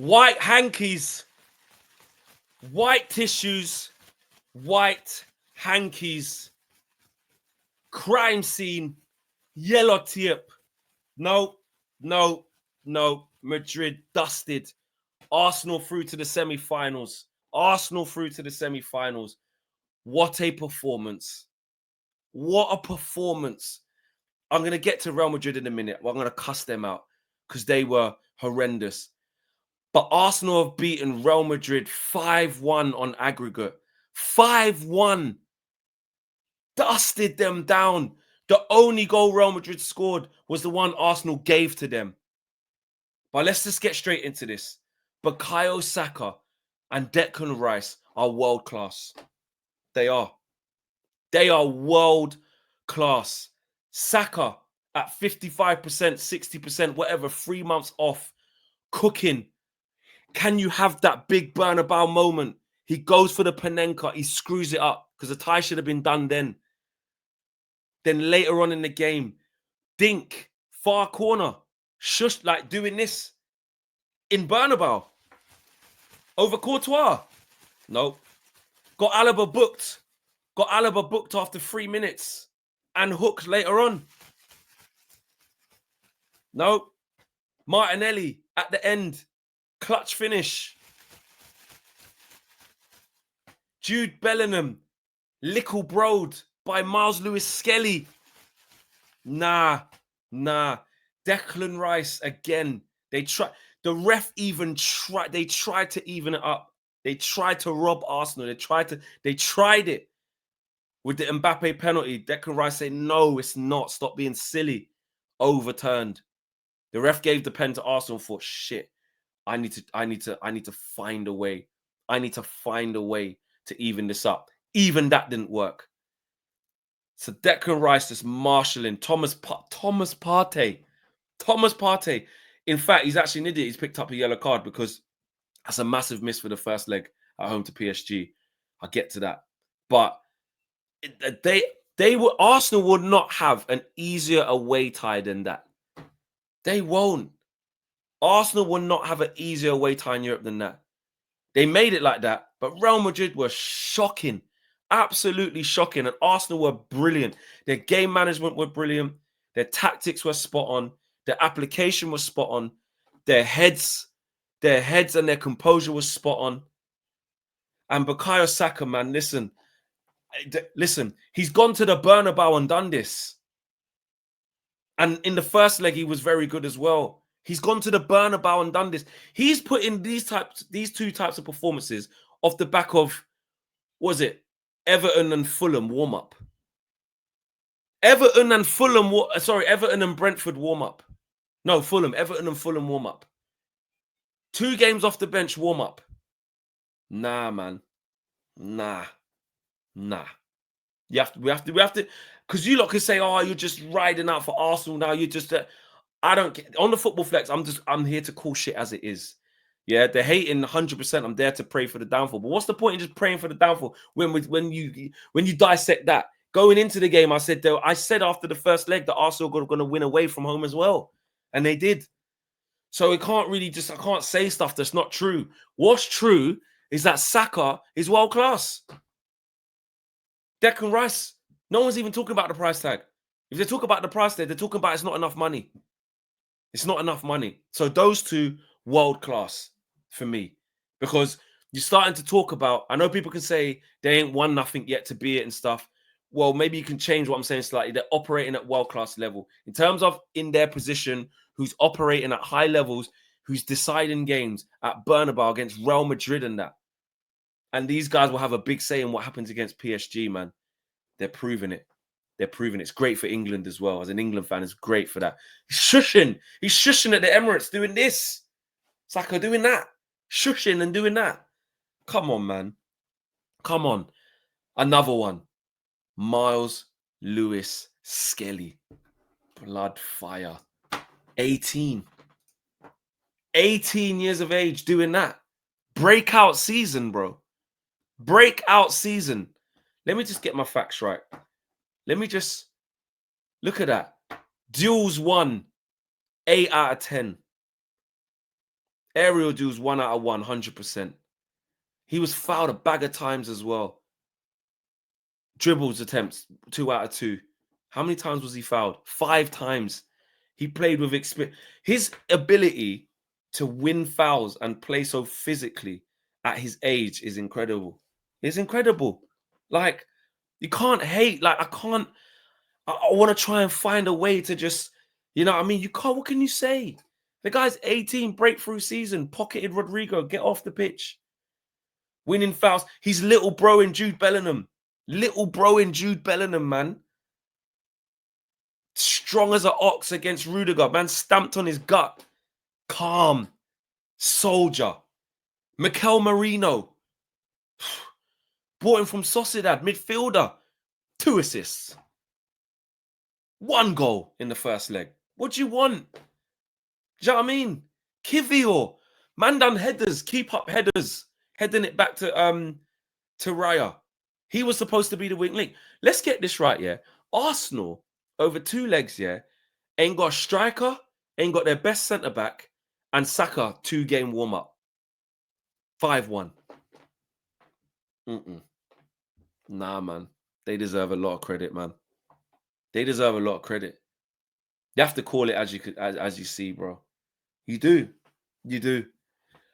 White hankies, white tissues, white hankies, crime scene, yellow tip. No, no, no. Madrid dusted. Arsenal through to the semi-finals. Arsenal through to the semi-finals. What a performance. What a performance. I'm going to get to Real Madrid in a minute. I'm going to cuss them out because they were horrendous. But Arsenal have beaten Real Madrid 5-1 on aggregate. 5-1. Dusted them down. The only goal Real Madrid scored was the one Arsenal gave to them. But let's just get straight into this. Bukayo Saka and Declan Rice are world class. They are. They are world class. Saka at 55%, 60%, whatever, 3 months off, cooking. Can you have that big Bernabeu moment? He goes for the Panenka. He screws it up because the tie should have been done then. Then later on in the game, Dink, far corner, shush, like doing this in Bernabeu. Over Courtois. Nope. Got Alaba booked. Got Alaba booked after 3 minutes and hooked later on. Nope. Martinelli at the end. Clutch finish. Jude Bellingham. Lickle Broad by Miles Lewis-Skelly. Nah. Declan Rice again. They try. The ref even tried. They tried to even it up. They tried to rob Arsenal. They tried it with the Mbappe penalty. Declan Rice said, "No, it's not. Stop being silly." Overturned. The ref gave the pen to Arsenal. Thought, shit. I need to find a way. I need to find a way to even this up. Even that didn't work. So Declan Rice just marshalling Thomas Partey. In fact, he's actually an idiot. He's picked up a yellow card because that's a massive miss for the first leg at home to PSG. I'll get to that. But Arsenal would not have an easier away tie than that. They won't. Arsenal will not have an easier away tie in Europe than that. They made it like that, but Real Madrid were shocking. Absolutely shocking. And Arsenal were brilliant. Their game management were brilliant. Their tactics were spot on. Their application was spot on. Their heads and their composure was spot on. And Bukayo Saka, man, listen. He's gone to the Bernabeu and done this. And in the first leg, he was very good as well. He's gone to the Bernabeu and done this. He's put in these two types of performances off the back of, Everton and Fulham warm-up. Everton and Brentford warm-up. No, Fulham. Everton and Fulham warm-up. 2 games off the bench warm-up. Nah, man. Nah. We have to, because you lot could say, oh, you're just riding out for Arsenal now. You're just, I don't get, on the Football Flex, I'm here to call shit as it is. Yeah, they're hating 100%. I'm there to pray for the downfall. But what's the point in just praying for the downfall when you dissect that? Going into the game, I said after the first leg that Arsenal are going to win away from home as well. And they did. So I can't say stuff that's not true. What's true is that Saka is world class. Declan Rice, no one's even talking about the price tag. If they talk about the price tag, they're talking about it's not enough money. It's not enough money. So those two, world class for me. Because you're starting to talk about, I know people can say they ain't won nothing yet to be it and stuff. Well, maybe you can change what I'm saying slightly. They're operating at world-class level. In terms of in their position, who's operating at high levels, who's deciding games at Bernabeu against Real Madrid and that. And these guys will have a big say in what happens against PSG, man. They're proving it. It's great for England as well. As an England fan, it's great for that. He's shushing at the Emirates doing this. Saka doing that. Shushing and doing that. Come on, man. Come on. Another one. Miles Lewis-Skelly. Blood fire. 18 years of age doing that. Breakout season, bro. Breakout season. Let me just get my facts right. Let me just look at that. Duels won 8 out of 10. Aerial duels 1 out of 100%. He was fouled a bag of times as well. Dribbles attempts 2 out of 2. How many times was he fouled? 5 times. He played with experience. His ability to win fouls and play so physically at his age is incredible. It's incredible. Like, you can't hate. Like, I want to try and find a way to just, you know what I mean? You can't, what can you say? The guy's 18, breakthrough season, pocketed Rodrigo, get off the pitch. Winning fouls. He's little bro in Jude Bellingham. Little bro in Jude Bellingham, man. Strong as an ox against Rudiger. Man stamped on his gut. Calm. Soldier. Mikel Merino. Brought him from Sociedad. Midfielder. 2 assists. 1 goal in the first leg. What do you want? Do you know what I mean? Kivior. Man done headers. Keep up headers. Heading it back to Raya. He was supposed to be the weak link. Let's get this right, yeah. Arsenal, over 2 legs, yeah, ain't got a striker, ain't got their best centre-back, and Saka 2-game warm-up. 5-1. Nah, man. They deserve a lot of credit, man. They deserve a lot of credit. You have to call it as you see, bro. You do. You do.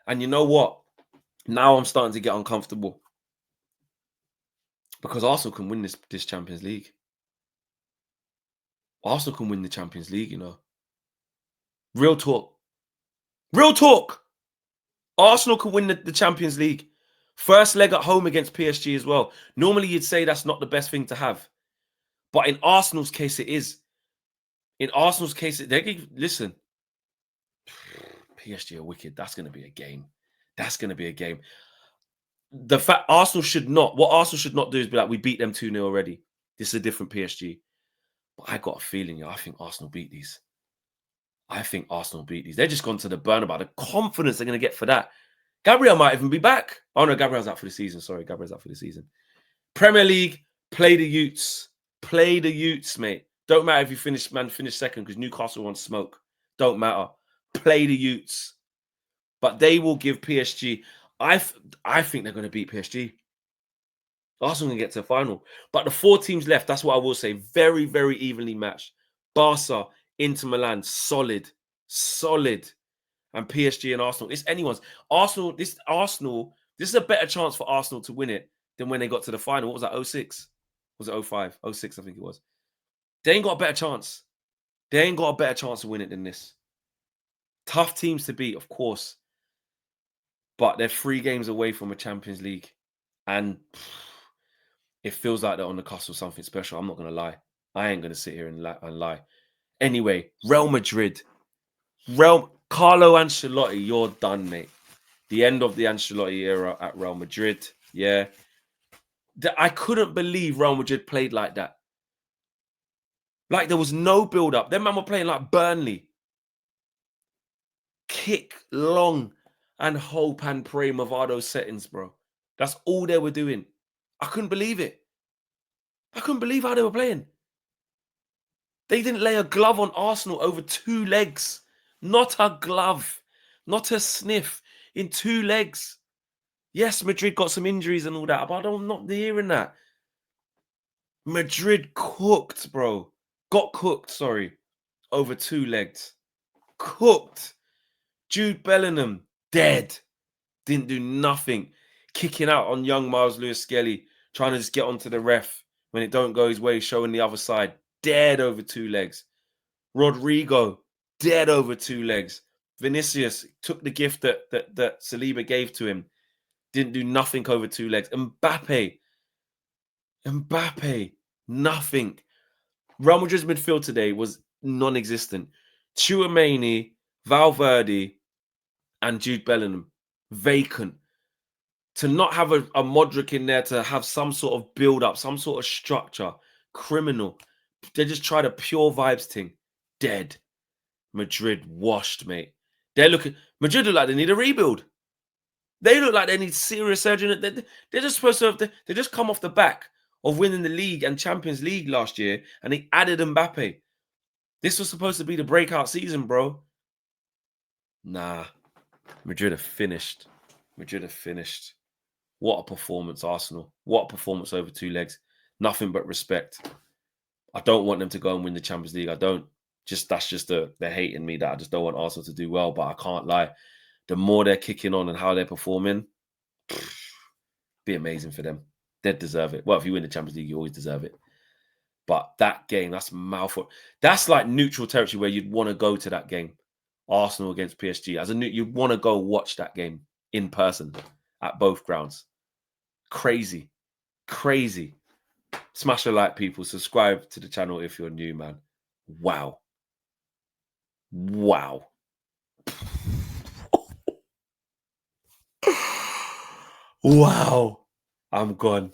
And you know what? Now I'm starting to get uncomfortable. Because Arsenal can win this Champions League. Arsenal can win the Champions League, you know. Real talk. Real talk. Arsenal can win the Champions League. First leg at home against PSG as well. Normally you'd say that's not the best thing to have. But in Arsenal's case, it is. In Arsenal's case, listen. PSG are wicked. That's going to be a game. That's going to be a game. The fact what Arsenal should not do is be like, we beat them 2-0 already. This is a different PSG. But I got a feeling, I think Arsenal beat these. They're just gone to the Bernabeu. The confidence they're going to get for that. Gabriel might even be back. Oh, no, Gabriel's out for the season. Sorry, Gabriel's out for the season. Premier League, play the Utes. Play the Utes, mate. Don't matter if you finish second because Newcastle wants smoke. Don't matter. Play the Utes. But they will give PSG... I think they're going to beat PSG. Arsenal can get to the final. But the 4 teams left, that's what I will say. Very, very evenly matched. Barca, Inter Milan, solid. And PSG and Arsenal. It's anyone's. This is a better chance for Arsenal to win it than when they got to the final. What was that, 06? Was it 05? 06, I think it was. They ain't got a better chance. They ain't got a better chance to win it than this. Tough teams to beat, of course. But they're 3 games away from a Champions League. And it feels like they're on the cusp of something special. I'm not going to lie. I ain't going to sit here and lie. Anyway, Real Madrid. Carlo Ancelotti, you're done, mate. The end of the Ancelotti era at Real Madrid. Yeah. I couldn't believe Real Madrid played like that. Like there was no build-up. Them man were playing like Burnley. Kick long and hope and pray Movado settings, bro. That's all they were doing. I couldn't believe it. I couldn't believe how they were playing. They didn't lay a glove on Arsenal over 2 legs. Not a glove. Not a sniff. In 2 legs. Yes, Madrid got some injuries and all that, but I'm not hearing that. Madrid cooked, bro. Got cooked, sorry. Over 2 legs. Cooked. Jude Bellingham, dead. Didn't do nothing. Kicking out on young Miles Lewis-Skelly, trying to just get onto the ref. When it don't go his way, showing the other side. Dead over 2 legs. Rodrigo, dead over 2 legs. Vinicius took the gift that Saliba gave to him. Didn't do nothing over 2 legs. Mbappe, nothing. Real Madrid's midfield today was non-existent. Tchouaméni, Valverde, and Jude Bellingham, vacant. To not have a Modric in there to have some sort of build-up, some sort of structure, criminal. They just tried a pure vibes thing. Dead. Madrid washed, mate. Madrid look like they need a rebuild. They look like they need serious surgery. They're just supposed to they just come off the back of winning the league and Champions League last year, and they added Mbappe. This was supposed to be the breakout season, bro. Nah. Madrid have finished. Madrid have finished. What a performance, Arsenal. What a performance over 2 legs. Nothing but respect. I don't want them to go and win the Champions League. I don't. That's just the hate in me that I just don't want Arsenal to do well. But I can't lie. The more they're kicking on and how they're performing, be amazing for them. They'd deserve it. Well, if you win the Champions League, you always deserve it. But that game, that's mouthful. That's like neutral territory where you'd want to go to that game. Arsenal against PSG. You'd want to go watch that game in person at both grounds. Crazy. Crazy. Smash the like, people. Subscribe to the channel if you're new, man. Wow. Wow. Wow. I'm gone.